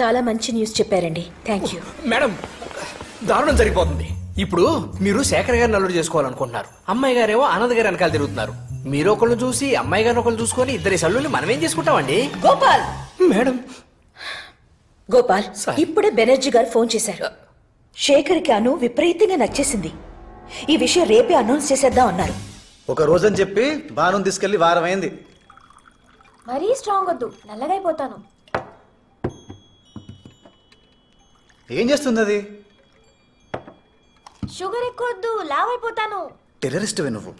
చాలా మంచి న్యూస్ చెప్పారండి. Thank you. మేడం, దారుణం జరిగిపోతుంది. ఇప్పుడు మీరు శేఖర్ గారిని అల్లుడు చేసుకోవాలనుకుంటున్నారు. అమ్మాయి గారేమో ఆనంద్ గారి వెనకాల తిరుగుతున్నారు. మీరు ఒకళ్ళు చూసి అమ్మాయి గారిని ఒకళ్ళు చూసుకొని ఇద్దరి సల్లుల్ని మనమేం చేసుకుంటామండి? గోపాల్ మేడం. గోపాల్, ఇప్పుడే బెనర్జీ గారు ఫోన్ చేశారు. శేఖర్కి అను విపరీతంగా నచ్చేసింది. ఈ విషయం రేపే అనౌన్స్ చేసేద్దాం అన్నారు. ఒక రోజని చెప్పి బాను తీసుకెళ్లి వారం అయింది. మరీ స్ట్రాంగ్ వద్దు, నల్లగైపోతాను. ఏం చేస్తుంది అది? షుగర్ ఎక్కువ వద్దు, లావ్ అయిపోతాను. టెర్రరిస్ట్వే నువ్వు.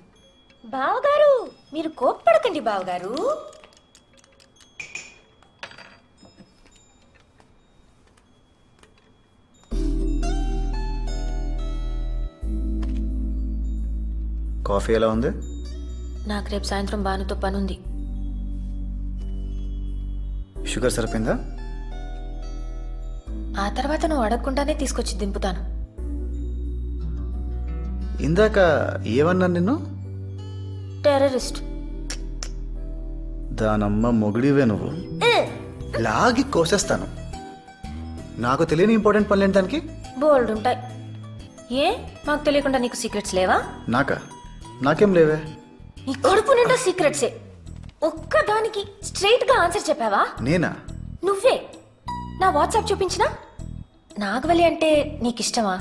బావగారు, మీరు కోప్పడకండి బావగారు. కాఫీ ఎలా ఉంది? నాకు రేపు సాయంత్రం బానుతో పనుంది. షుగర్ సరిపోయిందా? ఆ తర్వాత నువ్వు అడగకుండానే తీసుకొచ్చి దింపుతాను. ఇందాక ఏమన్నా నిన్ను? టెర్రరిస్ట్. దానమ్మ మొగుడివే నువ్వు. లాగి కోసేస్తాను. నాకు తెలియని ఇంపార్టెంట్ పనులు ఏంటానికి బోల్డ్ ఉంటాయి. ఏ మాకు తెలియకుండా నీకు సీక్రెట్స్ లేవా? నాకేం లేవే. నీ కడుపు నిండా సీక్రెట్సే. ఒక్కదానికి స్ట్రైట్ గా ఆన్సర్ చెప్పావా? నేనా? నువ్వే. నా వాట్సాప్ చూపించినా? నాగవల్లి అంటే నీకు ఇష్టమా?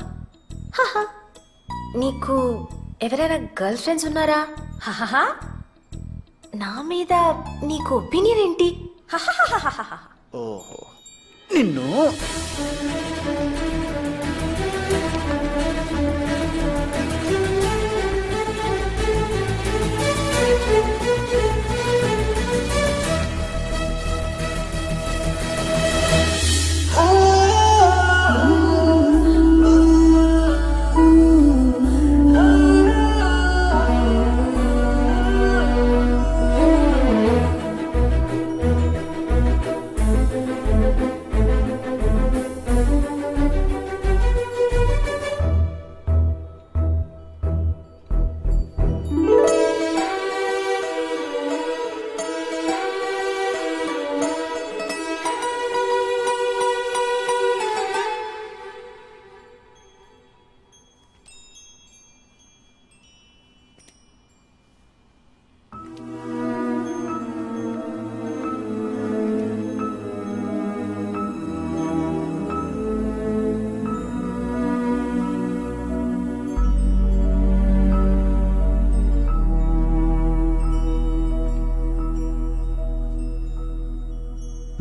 నీకు ఎవరైనా గర్ల్ ఫ్రెండ్స్ ఉన్నారా? నా మీద నీకు ఒపీనియన్ ఏంటి? ఓహో, నిన్ను.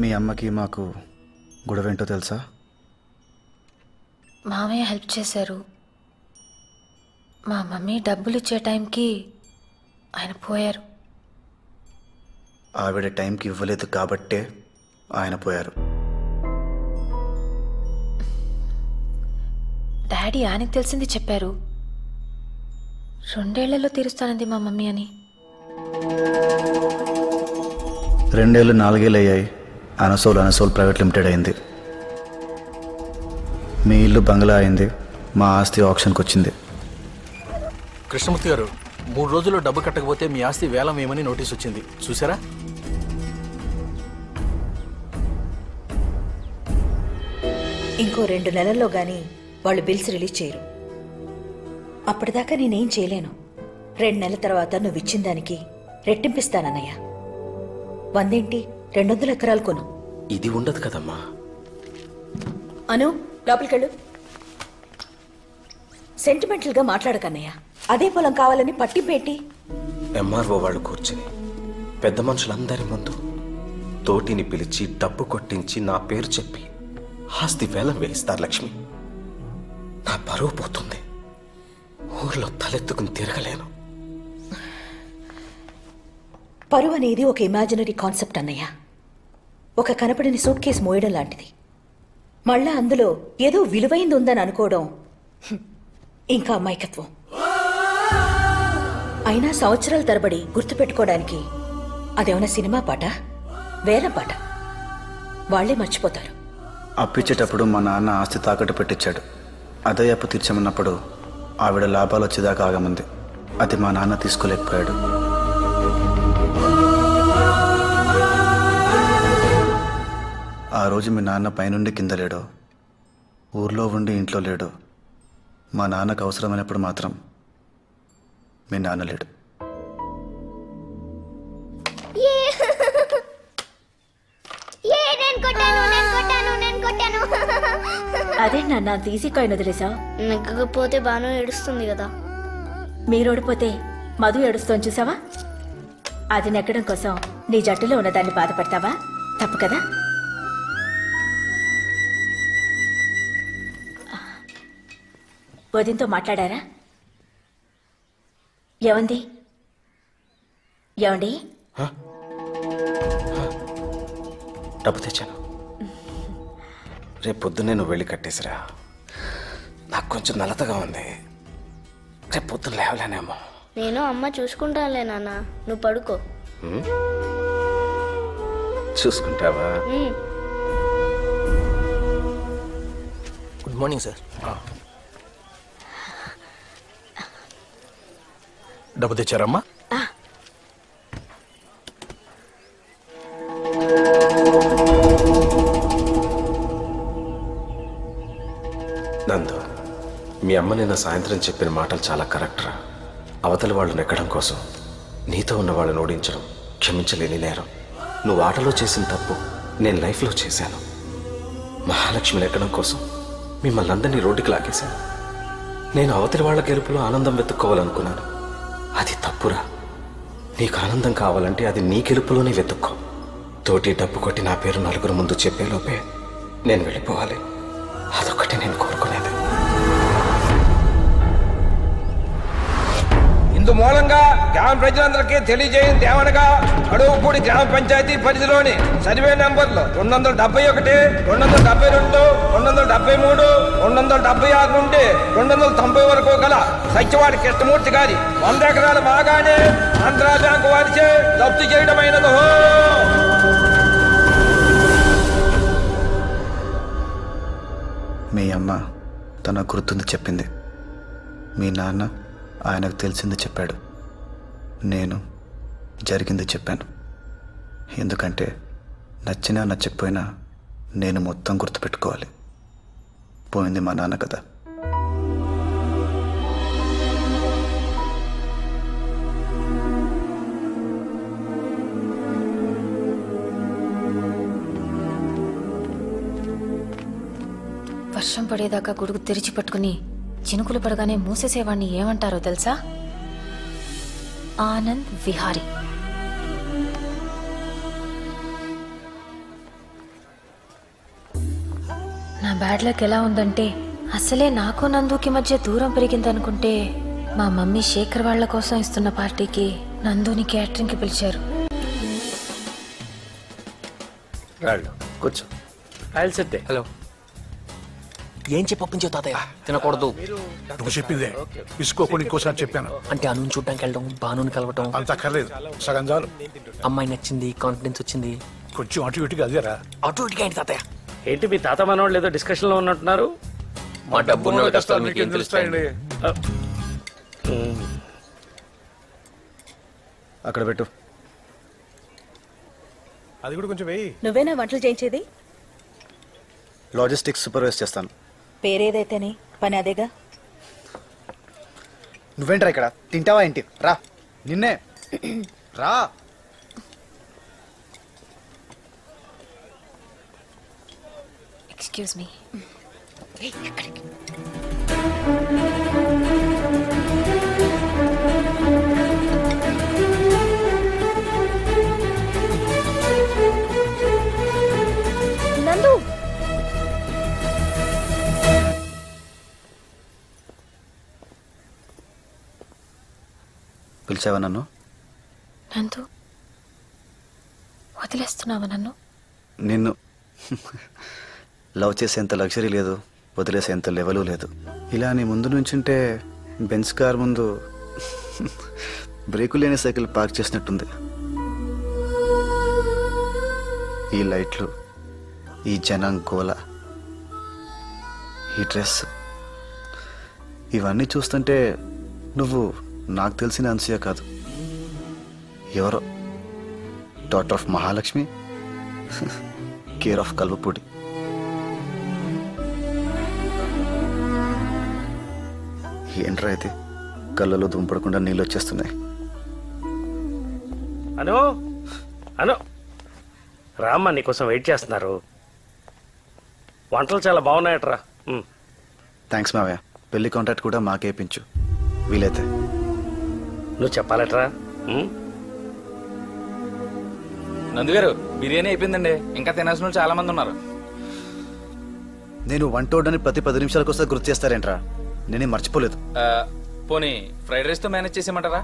మీ అమ్మకి మాకు గొడవేంటో తెలుసా? మామయ్య హెల్ప్ చేశారు. మా మమ్మీ డబ్బులు ఇచ్చే టైంకి ఆయన పోయారు. ఆవిడ టైంకి ఇవ్వలేదు కాబట్టే ఆయన పోయారు. డాడీ ఆయనకు తెలిసింది చెప్పారు. 2 ఏళ్లలో తీరుస్తానంది మా మమ్మీ అని. 2 ఏళ్ళు 4 ఏళ్ళు అయ్యాయి. అనసోల్ ప్రైవేట్ లిమిటెడ్ అయింది. మీ ఇల్లు బంగ్లా అయింది. మా ఆస్తి ఆప్షన్కి వచ్చింది. కృష్ణమూర్తి గారు, 3 రోజుల్లో డబ్బు కట్టకపోతే మీ ఆస్తి వేలం వేయమని నోటీస్ వచ్చింది, చూసారా? ఇంకో 2 నెలల్లో గాని వాళ్ళు బిల్స్ రిలీజ్ చేయరు. అప్పటిదాకా నేనేం చేయలేను. 2 నెలల తర్వాత నువ్వు ఇచ్చిన దానికి రెట్టింపిస్తానన్నయ్య. 100 ఏంటి, 200 ఎకరాలు కొను. ఇది ఉండదు కదమ్మా. అను, లోపలికెళ్ళు. సెంటిమెంటల్ గా మాట్లాడకన్నయ్య. అదే పొలం కావాలని పట్టిపెట్టి ఎంఆర్ఓ వాళ్ళు కూర్చుని పెద్ద మనుషులందరి ముందు తోటిని పిలిచి డబ్బు కొట్టించి నా పేరు చెప్పి ఆస్తి వేలం వేయిస్తారు లక్ష్మి. నా పరువు పోతుంది. ఊర్లో తలెత్తుకుని తిరగలేను. పరువు అనేది ఒక ఇమాజినరీ కాన్సెప్ట్ అన్నయ్య. ఒక కనపడిన సూట్ కేసు మోయడం లాంటిది. మళ్ళా అందులో ఏదో విలువైంది ఉందని అనుకోవడం ఇంకా అమాయకత్వం. అయినా సంవత్సరాల తరబడి గుర్తుపెట్టుకోవడానికి అదేమన్నా సినిమా పాట, వేల పాట. వాళ్లే మర్చిపోతారు. అప్పిచ్చేటప్పుడు మా నాన్న ఆస్తి తాకట్టు పెట్టించాడు. అదే అప్పు తీర్చమన్నప్పుడు ఆవిడ లాభాలు వచ్చేదాకా ఆగమంది. అది మా నాన్న తీసుకోలేకపోయాడు. ఆ ఆ రోజు మీ నాన్న పైనుండి కింద లేడో, ఊర్లో ఉండి ఇంట్లో లేడో, మా నాన్నకు అవసరమైనప్పుడు మాత్రం మీ నాన్న లేడు. అదే నాన్న అంత ఈజీ కాయిన్ వదిలేసా. నెగ్గకపోతే బాను ఏడుస్తుంది కదా. మీరు ఓడిపోతే మధు ఏడుస్తోని చూసావా? అది నెగ్గడం కోసం నీ జట్టులో ఉన్నదాన్ని బాధపడతావా? తప్పు కదా. వదినతో మాట్లాడారా? ఏమండి? డబ్బు తెచ్చాను. రేపు పొద్దున్నే నువ్వు వెళ్ళి కట్టేసిరా. నాకు కొంచెం నలతగా ఉంది. రేపు పొద్దున్న లేవలేనేమో. నేను అమ్మ చూసుకుంటానులే నాన్న, నువ్వు పడుకో. చూసుకుంటావా? Good morning sir. డబ్బు తెచ్చారమ్మా? నందు, మీ అమ్మ నిన్న సాయంత్రం చెప్పిన మాటలు చాలా కరెక్ట్రా. అవతలి వాళ్ళు నెక్కడం కోసం నీతో ఉన్న వాళ్ళని ఓడించడం క్షమించలేని నేరం. నువ్వు ఆటలో చేసిన తప్పు నేను లైఫ్లో చేశాను. మహాలక్ష్మి నెక్కడం కోసం మిమ్మల్ని అందరినీ రోడ్డుకి లాగేశాను. నేను అవతలి వాళ్ళ గెలుపులో ఆనందం వెతుక్కోవాలనుకున్నాను. అది తప్పురా. నీకు ఆనందం కావాలంటే అది నీ గెలుపులోనే వెతుక్కో. తోటి డబ్బు కొట్టి నా పేరు నలుగురు ముందు చెప్పేలోపే నేను వెళ్ళిపోవాలి. అదొక్కటి నేను కోరుకునేది. ఇందు మూలంగా గ్రామ ప్రజలందరికీ తెలియజేయింది ఏమనగా, అడవుపూడి గ్రామ పంచాయతీ పరిధిలోని సర్వే నెంబర్లు 271, 272, 273, 276 నుండి 290 వరకు గల సత్యవాడి కృష్ణమూర్తి గారి 100 ఎకరాల బాగానే ఆంధ్రా బ్యాంకు వారిచే జప్తు చేయడమైనదో. మీ అమ్మ తన గుర్తుంది చెప్పింది. మీ నాన్న ఆయనకు తెలిసింది చెప్పాడు. నేను జరిగింది చెప్పాను. ఎందుకంటే నచ్చినా నచ్చకపోయినా నేను మొత్తం గుర్తుపెట్టుకోవాలి. పోయింది మా నాన్న కదా. వర్షం పడేదాకా గొడుగు తెరిచి పట్టుకుని చినుకులు పడగానే మూసేసేవాడిని ఏమంటారో తెలుసా? ఆనంద్ విహారీ. నా బ్యాడ్ లక్ ఎలా ఉందంటే, అసలే నాకు నందుకి మధ్య దూరం పెరిగిందనుకుంటే మా మమ్మీ శేఖర్ వాళ్ల కోసం ఇస్తున్న పార్టీకి నందుని క్యాటరింగ్కి పిలిచారు. కూర్చో. హలో. ఏం చెప్పొప్పించావు తాతయ్య? తినకూడదు. నువ్వు చెప్పిందే తీసుకోకుండా ఇంకోసారి చెప్పాను. అంటే అను చూడడానికి వెళ్ళడం, బానుని కలవటం అంత అక్కర్లేదు, సగం చాలు. అమ్మాయి నచ్చింది, కాన్ఫిడెన్స్ వచ్చింది. కొంచెం అటు ఇటుగా అదేరా. అటు ఇటుగా ఏంటి తాతయ్య? ఏంటి మీ తాత మనవాళ్ళు ఏదో డిస్కషన్ లో ఉన్నట్టున్నారు? మా డబ్బు తెలుస్తాయండి. అక్కడ పెట్టు. అది కూడా కొంచెం వెయ్యి. నువ్వేనా వంటలు చేయించేది? లాజిస్టిక్స్ సూపర్వైజ్ చేస్తాను. పేరేదైతేనే పని అదేగా. నువ్వేంట్రా ఇక్కడ? తింటావా ఏంటి? రా, నిన్నే రా. Excuse me. నందు, పిలిచావా నన్ను? నందు, వదిలేస్తున్నావా నన్ను? నిన్ను లవ్ చేసేంత లగ్జరీ లేదు, వదిలేసేంత లెవెలు లేదు. ఇలా నీ ముందు నుంచుంటే బెంచ్ కార్ ముందు బ్రేకు లేని సైకిల్ పార్క్ చేసినట్టుంది. ఈ లైట్లు, ఈ జనం గోల, ఈ డ్రెస్, ఇవన్నీ చూస్తుంటే నువ్వు నాకు తెలిసిన అన్సూయ కాదు, ఎవరో daughter of Mahalakshmi, care of Kalvapudi. ఏంట్రా అయితే కళ్ళలో దుంపడకుండా నీళ్ళు వచ్చేస్తున్నాయి. అను అను రామ్మ నీకోసం వెయిట్ చేస్తున్నారు. వంటలు చాలా బాగున్నాయట్రా. థ్యాంక్స్ మావయ్య. పెళ్లి కాంట్రాక్ట్ కూడా మాకేపించు వీలైతే. నువ్వు చెప్పాలట్రా. నందుగారు బిర్యానీ అయిపోయిందండి, ఇంకా తినాల్సిన వాళ్ళు చాలా మంది ఉన్నారు. నేను వంట వండని ప్రతి 10 నిమిషాలకు వస్తే గుర్తు చేస్తారేంట్రా? నేనే మర్చిపోలేదు. పోనీ ఫ్రైడ్ రైస్తో మేనేజ్ చేసేయమంటారా?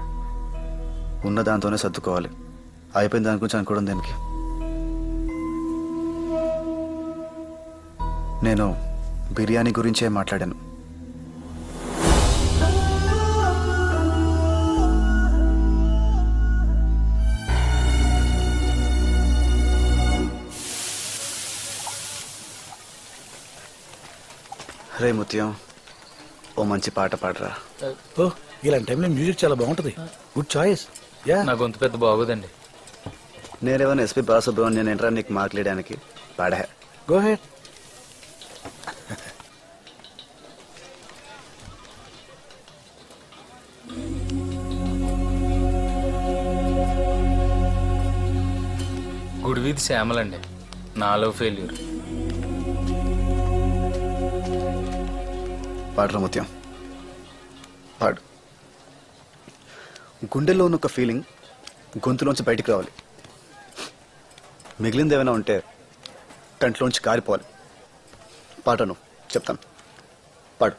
ఉన్న దాంతోనే సర్దుకోవాలి. అయిపోయిన దాని గురించి అనుకోవడం దేనికి? నేను బిర్యానీ గురించే మాట్లాడాను. రే ముత్యం, ఓ మంచి పాట పాడరా. ఓ ఇలాంటి టైంలో మ్యూజిక్ చాలా బాగుంటుంది. Good choice. యా, నా గొంతు పెద్ద బాగోదండి. నేనేమన్నా ఎస్పీ బాలసుబ్రహ్మణ్యం ఏంట్రా నీకు మాట్లాడడానికి? పాడా. Go ahead. గుడి వీధి శ్యామలండి, నాలో ఫెయిల్యూర్. పాడరా ముత్యం, పాడు. గుండెల్లో ఉన్న ఒక ఫీలింగ్ గొంతులోంచి బయటికి రావాలి. మిగిలింది ఏమైనా ఉంటే కంట్లోంచి కారిపోవాలి. పాటను చెప్తాను, పాడు.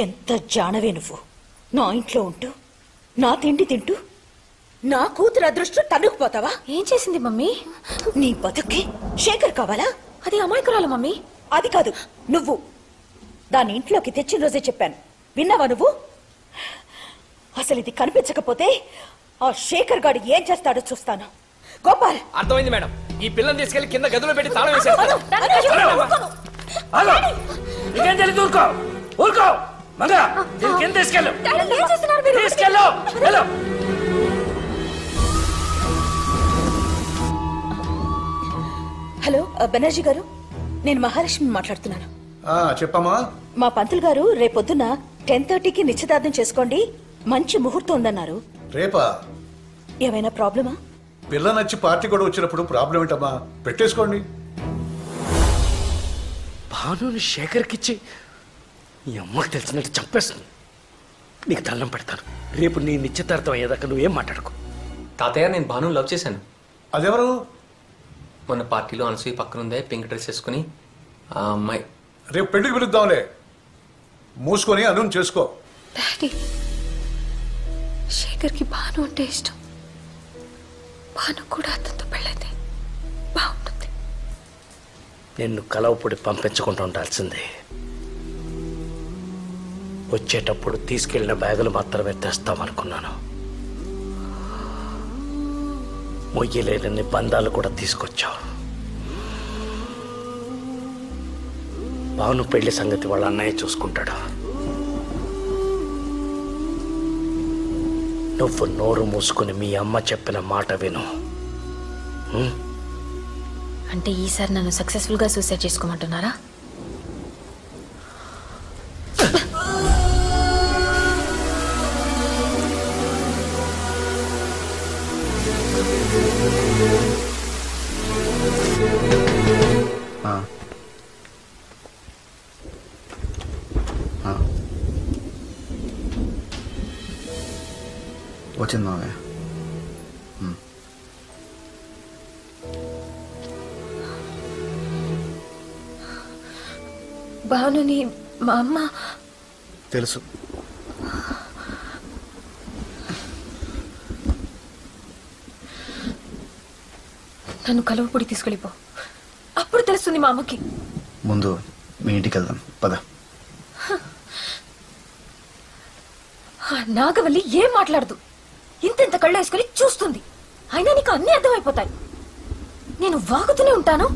ఎంత జానవే నువ్వు! నా ఇంట్లో ఉంటూ నా తిండి తింటూ నా కూతురు అదృష్టం తన్నుకుపోతావా? ఏం చేసింది మమ్మీ? నీ బతుక్కి శేఖర్ కావాలా? అది అమాయకురాలు మమ్మీ. అది కాదు, నువ్వు దాని ఇంట్లోకి తెచ్చిన రోజే చెప్పాను. విన్నావా నువ్వు? అసలు ఇది కనిపించకపోతే ఆ శేఖర్ గాడు ఏం చేస్తాడో చూస్తాను. గోపాల్, అర్థమైంది మేడం. ఈ పిల్లని తీసుకెళ్లి కింద గదిలో పెట్టి తాళం వేసేస్తాను. ఇంకేం తెలియదు, ఊరుకో ఊరుకో. మగా కింద తీసుకెళ్ళు, తీసుకెళ్ళు. హలో బెనర్జీ గారు, నేను మహాలక్ష్మి మాట్లాడుతున్నాను. చెప్పమ్మా. మా పంతులు గారు రేపొద్దున 10:30కి నిశ్చితార్థం చేసుకోండి, మంచి ముహూర్తం ఉందన్నారు. రేపా? ఏమైనా ప్రాబ్లమా? పిల్ల నచ్చి పార్టీ కూడా వచ్చినప్పుడు ప్రాబ్లం ఏంటమ్మా? పెట్టేసుకోండి. భానుని శేఖర్కిచ్చి నీ అమ్మకి తెలిసినట్టు చంపేస్తుంది. నీకు దండం పెడతాను. రేపు నీ నిశ్చితార్థం అయ్యేదాకా నువ్వేం మాట్లాడుకో. తాతయ్య, నేను భాను లవ్ చేశాను. అదెవరు? మొన్న పార్టీలో అనసూయ పక్కన ఉందే, పింక్ డ్రెస్ వేసుకుని ఆ అమ్మాయి. రేపు పెళ్లికి పిలుద్దాంలే. మూసుకొని అనుని చేసుకో. డాడీ, శేఖర్కి భాను అంటే ఇష్టం. భాను కూడా అతనితో పెళ్ళైతే బాగుంటుంది. నిన్ను కలవపొడి పంపించకుండా ఉండాల్సిందే. వచ్చేటప్పుడు తీసుకెళ్లిన బ్యాగులు మాత్రమే తెస్తామనుకున్నాను. మొయ్యలేని బంధాలు కూడా తీసుకొచ్చావు. భాను పెళ్లి సంగతి వాళ్ళ అన్నయ్య చూసుకుంటాడు. నువ్వు నోరు మూసుకుని మీ అమ్మ చెప్పిన మాట విను. అంటే ఈసారి నన్ను సక్సెస్ఫుల్గా సూసైడ్ చేసుకోమంటున్నారా? వచ్చింది మావయ్య. భానుని మా అమ్మ తెలుసు. నన్ను కలువపొడి తీసుకెళ్ళిపో, అప్పుడు తెలుస్తుంది మా అమ్మకి. ముందు మీ ఇంటికి వెళ్దాం, పద. నాగవల్లి ఏం మాట్లాడదు, ఇంతెంత కళ్ళు వేసుకుని చూస్తుంది. అయినా నీకు అన్నీ అర్థమైపోతాయి. నేను వాగుతూనే ఉంటాను,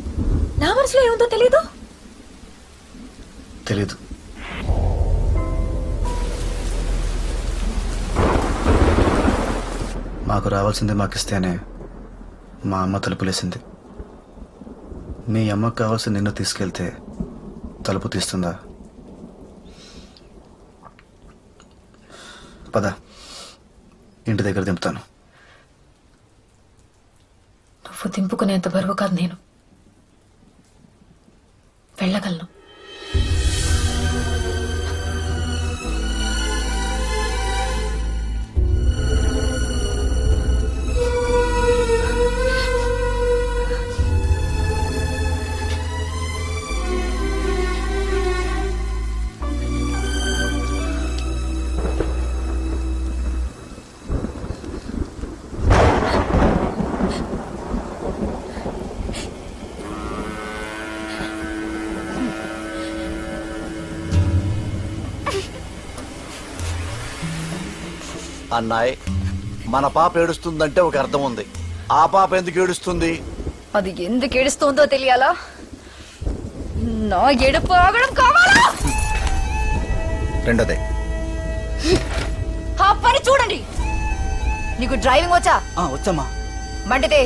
నా మనసులో ఏముందో తెలీదు. తెలీదు. మాకు రావాల్సింది మాకిస్తేనే మా అమ్మ తలుపులేసింది. మీ అమ్మకు కావాల్సింది నిన్ను తీసుకెళ్తే తలుపు తీస్తుందా? పద, ఇంటి దగ్గర దింపుతాను. నువ్వు దింపుకునేంత బరువు కాదు నేను. వెళ్ళగలను. అన్నాయ్, మన పాప ఏడుస్తుందంటే ఒక అర్థం ఉంది. ఆ పాప ఎందుకు ఏడుస్తుంది? అది ఎందుకు ఏడుస్తుందో తెలియాలా? నా ఏడుపు ఆగడం కావాలా? రెండోదే. ఆ పని చూడండి. నీకు డ్రైవింగ్ వచ్చా? వచ్చమ్మా. మండితే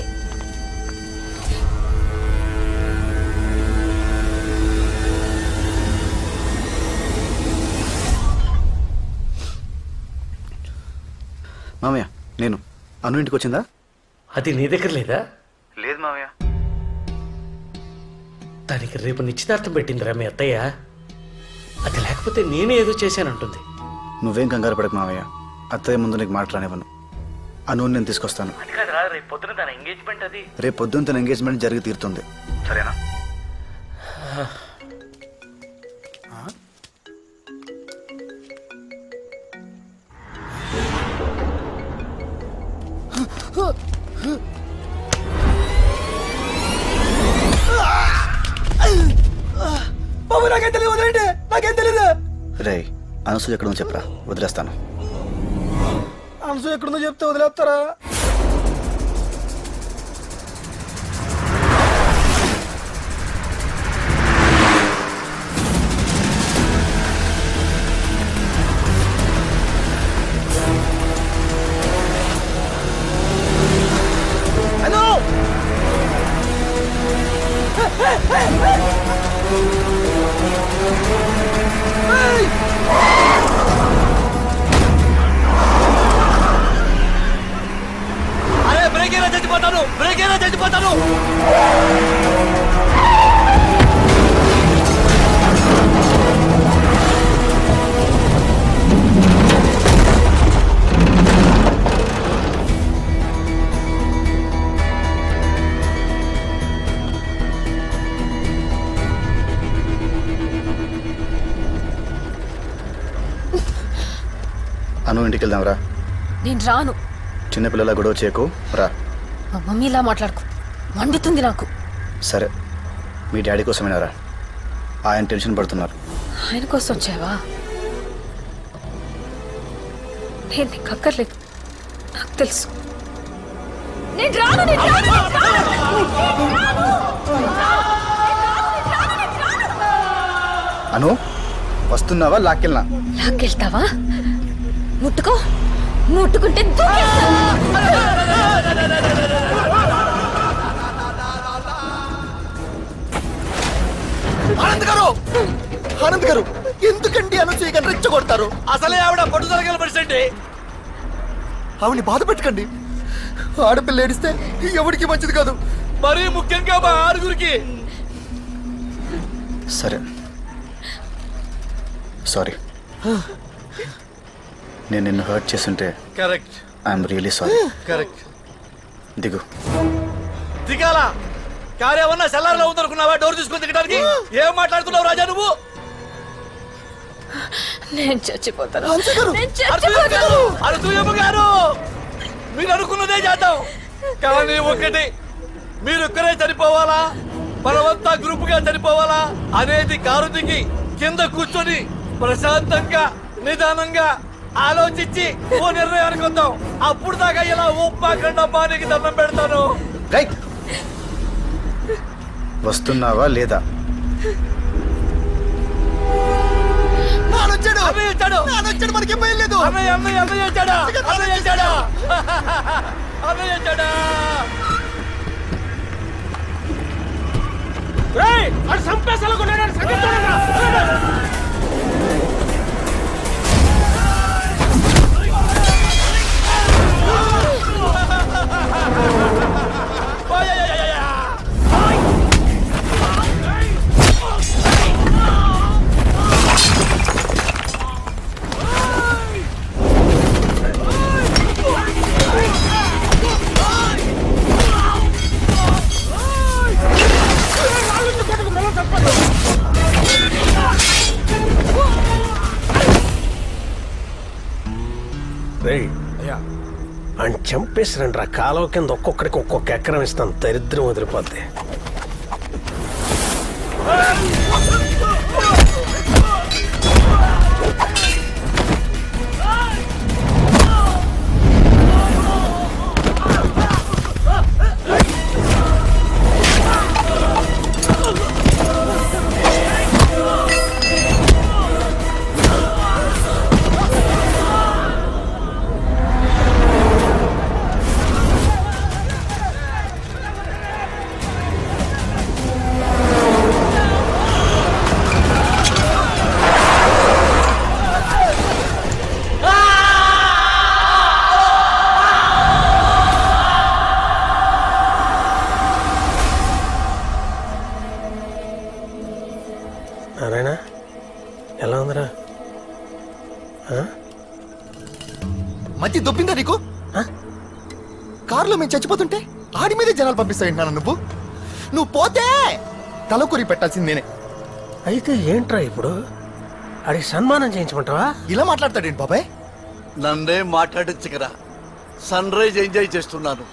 మామయ్య, నేను అను ఇంటికి వచ్చిందా? అది నీ దగ్గర లేదా? లేదు మామయ్య. దానికి రేపు నిశ్చితార్థం పెట్టిందిరా మీ అత్తయ్య. అది లేకపోతే నేనే ఏదో చేశానంటుంది. నువ్వేం కంగారు పడకు మామయ్య, అత్తయ్య ముందు నీకు మాట రానివ్వను. అను నేను తీసుకొస్తాను. రేపు పొద్దున తన ఎంగేజ్మెంట్. అది రేపు పొద్దున్న తన ఎంగేజ్మెంట్ జరిగి తీరుతుంది, సరేనా? బాబు నాకేం తెలియదు, వదిలేండి. నాకేం తెలీదు. రే, అనసూయ ఎక్కడుందో చెప్పరా, వదిలేస్తాను. అనసూయ ఎక్కడుందో చెప్తే వదిలేస్తారా? అరే బ్రేక్ అయినా చచ్చిపోతాను, బ్రేక్ అయినా చచ్చిపోతాను. అను ఇంటికి వెళ్దాంరా. నేను రాను. చిన్నపిల్లల గొడవ చేయకు, రా. మా మమ్మీలా మాట్లాడుకో, మండుతుంది నాకు. సరే, మీ డాడీ కోసమేనా రా? ఆయన టెన్షన్ పడుతున్నారు. ఆయన కోసం వచ్చావా? నేను నీకు అక్కర్లేదు, నాకు తెలుసు. నేను రాను. అను, వస్తున్నావా? లాక్కెళ్ళనా? లాక్కెళ్తావా? ముట్టుకుంటే ఆనంద్ గారు, ఎందుకండి అనసూయ గారిని రెచ్చగొడతారు? అసలే ఆవిడ పట్టుదల గల పరిస్థితి. ఆవిడని బాధ పెట్టకండి. ఆడపిల్ల ఏడిస్తే ఎవరికి మంచిది కాదు, మరీ ముఖ్యంగా మా ఆరుగురికి. సరే, సారీ. నేను నిన్ను హర్ట్ చేస్తుంటే correct. I'm really sorry. Correct. దిగు. దిగాల? కారు ఏమన్నా సెల్లార్లో ఉందనుకున్నావా డోర్ తీసుకుని దిగడానికి? ఏం మాట్లాడుతున్నావు రాజా నువ్వు? నేను చచ్చిపోతాను. అనసూయమ్మ గారు, మీరు అనుకున్నదే చేద్దాం. కానీ ఒకటి, మీరొక్కరే చనిపోవాలా, మనమంతా గ్రూపుగా చనిపోవాలా అనేది కారు దిగి కింద కూర్చొని ప్రశాంతంగా నిదానంగా ఆలోచించి ఓ నిర్ణయానికి వద్దాం. అప్పుడు దాకా ఇలా ఉప్పాకండా పానికి దండం పెడతాను. వస్తున్నావా లేదా? మనకి భయం లేదు. అన్నయ్య వచ్చాడా? అని చంపేసిరండి రా. కాలువ కింద ఒక్కొక్కడికి ఒక్కొక్క ఎకరం ఇస్తాను. దరిద్రం వదిలిపోద్ది. నారాయణ ఎలా ఉందిరా? మధ్య దొబ్బిందా నీకు? కారులో మేము చచ్చిపోతుంటే ఆడి మీదే జనాలు పంపిస్తాయంటున్నాను. నువ్వు పోతే తలకొరి పెట్టాల్సింది నేనే. అయితే ఏంట్రా ఇప్పుడు? ఆడికి సన్మానం చేయించమంటావా? ఇలా మాట్లాడతాడేంటి బాబాయ్? నన్నే మాట్లాడించగరా. సన్ రైజ్ ఎంజాయ్ చేస్తున్నాను.